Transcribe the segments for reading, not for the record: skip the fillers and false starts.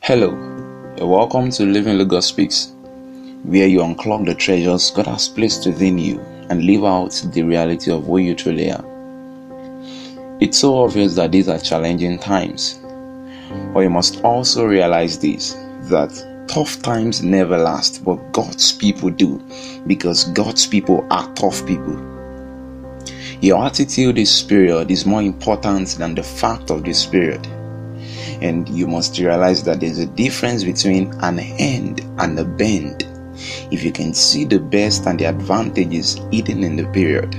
Hello, and welcome to Living Lagos Speaks, where you unclog the treasures God has placed within you and live out the reality of who you truly are. It's so obvious that these are challenging times, but you must also realize this, that tough times never last, but God's people do, because God's people are tough people. Your attitude this period is more important than the fact of this period. And you must realize that there's a difference between an end and a bend. If you can see the best and the advantages hidden in the period.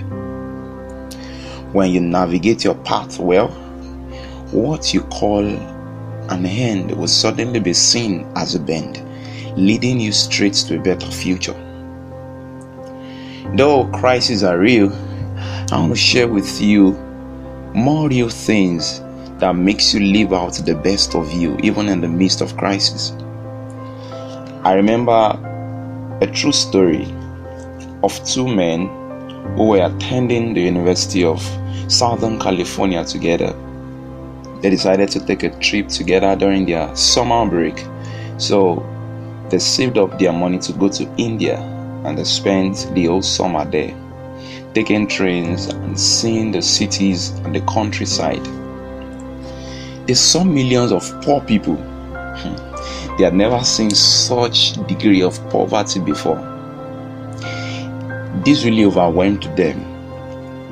When you navigate your path well, what you call an end will suddenly be seen as a bend, leading you straight to a better future. Though crises are real, I want to share with you more real things that makes you live out the best of you, even in the midst of crisis. I remember a true story of two men who were attending the University of Southern California together. They decided to take a trip together during their summer break. So they saved up their money to go to India, and they spent the whole summer there, taking trains and seeing the cities and the countryside. They saw millions of poor people. They had never seen such degree of poverty before. This really overwhelmed them.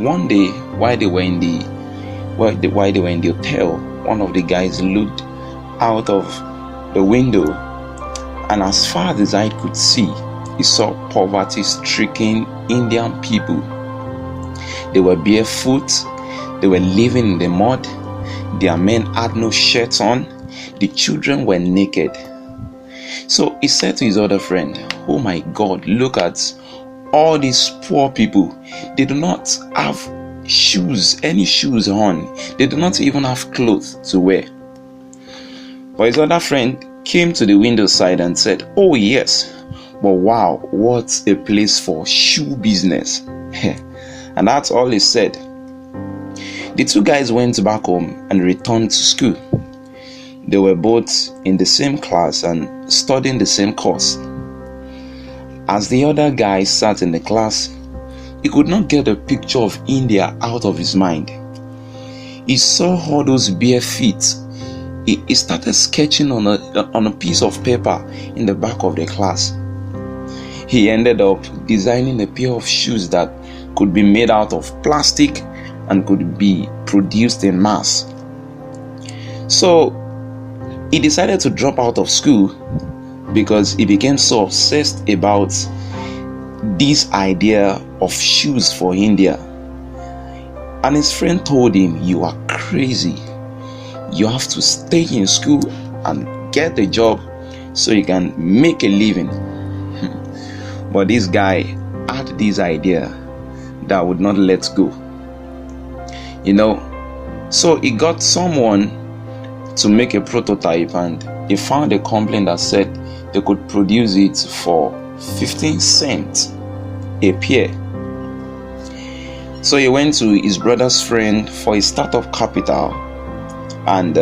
One day, while they were in the hotel, one of the guys looked out of the window, and as far as his eye could see, he saw poverty-stricken Indian people. They were barefoot. They were living in the mud. Their men had no shirts on. The children were naked. So he said to his other friend, "Oh my God, look at all these poor people. They do not have any shoes on. They do not even have clothes to wear." But his other friend came to the window side and said, "Oh yes, but wow, what a place for shoe business." And that's all he said. The two guys went back home and returned to school. They were both in the same class and studying the same course. As the other guy sat in the class, he could not get a picture of India out of his mind. He saw all those bare feet. He started sketching on a piece of paper in the back of the class. He ended up designing a pair of shoes that could be made out of plastic and could be produced in mass. So he decided to drop out of school because he became so obsessed about this idea of shoes for India. And his friend told him, "You are crazy. You have to stay in school and get a job so you can make a living." But this guy had this idea that would not let go. So he got someone to make a prototype, and he found a company that said they could produce it for 15 cents a pair. So he went to his brother's friend for his startup capital, and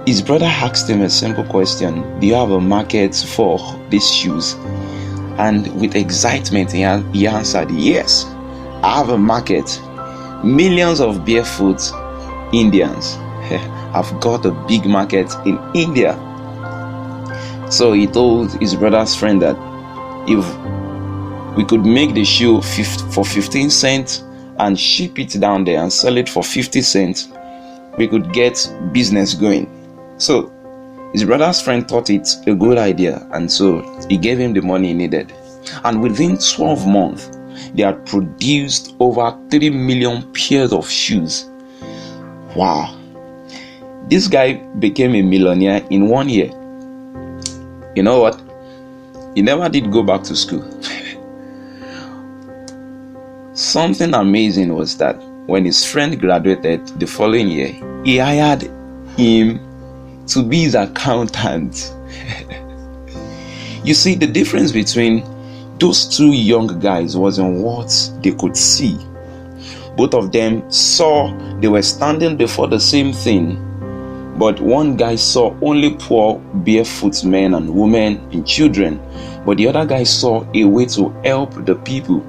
his brother asked him a simple question: "Do you have a market for these shoes?" And with excitement he answered, "Yes, I have a market. Millions of barefoot Indians have got a big market in India." So he told his brother's friend that if we could make the shoe for 15 cents and ship it down there and sell it for 50 cents, we could get business going. So his brother's friend thought it a good idea, and so he gave him the money he needed. And within 12 months, they had produced over 3 million pairs of shoes. Wow. This guy became a millionaire in 1 year. You know what? He never did go back to school. Something amazing was that when his friend graduated the following year, he hired him to be his accountant. You see, the difference between those two young guys was in what they could see. Both of them saw they were standing before the same thing, But one guy saw only poor, barefoot men and women and children. But the other guy saw a way to help the people.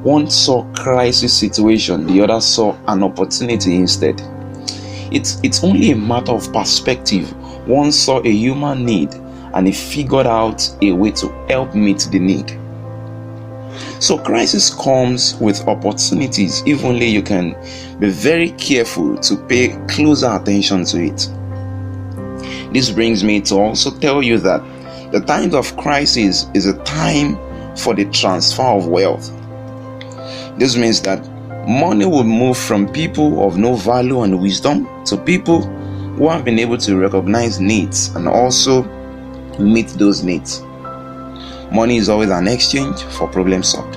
One saw crisis situation, the other saw an opportunity instead. It's only a matter of perspective. One saw a human need and he figured out a way to help meet the need. So crisis comes with opportunities, if only you can be very careful to pay closer attention to it. This brings me to also tell you that the time of crisis is a time for the transfer of wealth. This means that money will move from people of no value and wisdom to people who have been able to recognize needs and also meet those needs. Money is always an exchange for problem solved.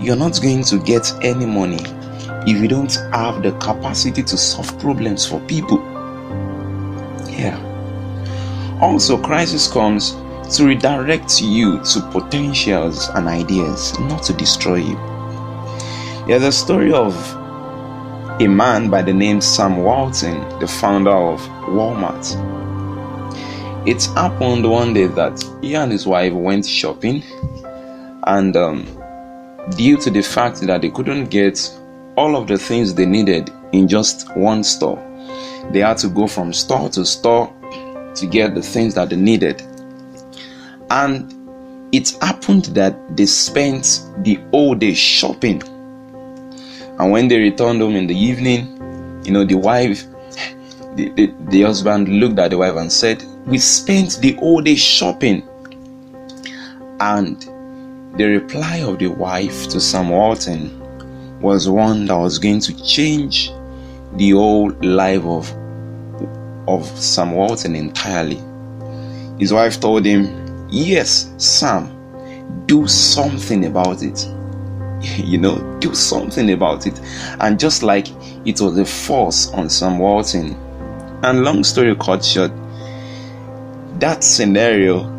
You're not going to get any money if you don't have the capacity to solve problems for people. Yeah. Also, crisis comes to redirect you to potentials and ideas, not to destroy you. There's a story of a man by the name Sam Walton, the founder of Walmart. It happened one day that he and his wife went shopping, and due to the fact that they couldn't get all of the things they needed in just one store, they had to go from store to store to get the things that they needed. And it happened that they spent the whole day shopping. And when they returned home in the evening, the wife, the husband looked at the wife and said, "We spent the whole day shopping." And the reply of the wife to Sam Walton was one that was going to change the whole life of Sam Walton entirely. His wife told him, "Yes, Sam, do something about it. Do something about it." And just like it was a force on Sam Walton. And long story cut short, that scenario,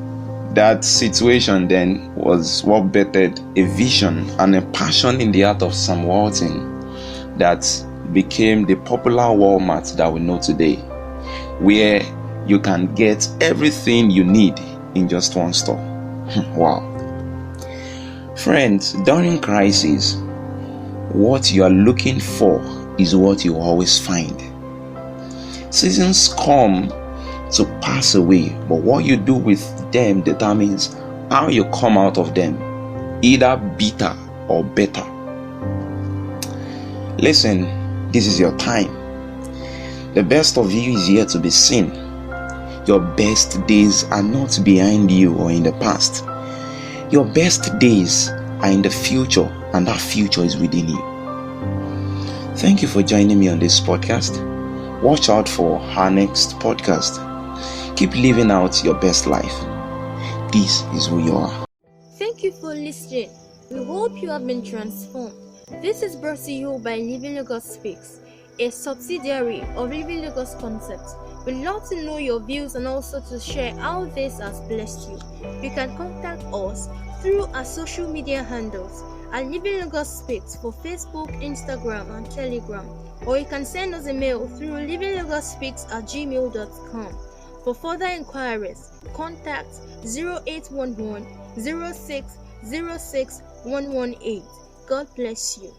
that situation then was what bettered a vision and a passion in the heart of Sam Walton that became the popular Walmart that we know today, where you can get everything you need in just one store. Wow. Friends, during crisis, what you are looking for is what you always find. Seasons come to pass away, but what you do with them determines how you come out of them, either bitter or better. Listen, this is your time. The best of you is yet to be seen. Your best days are not behind you or in the past. Your best days are in the future, and that future is within you. Thank you for joining me on this podcast. Watch out for our next podcast. Keep living out your best life. This is who you are. Thank you for listening. We hope you have been transformed. This is brought to you by Living Lagos Speaks, a subsidiary of Living Lagos Concept. We'd love to know your views and also to share how this has blessed you. You can contact us through our social media handles at Living Lagos Speaks for Facebook, Instagram, and Telegram. Or you can send us a mail through livinglagospeaks@gmail.com. For further inquiries, contact 0811 06 06 118. God bless you.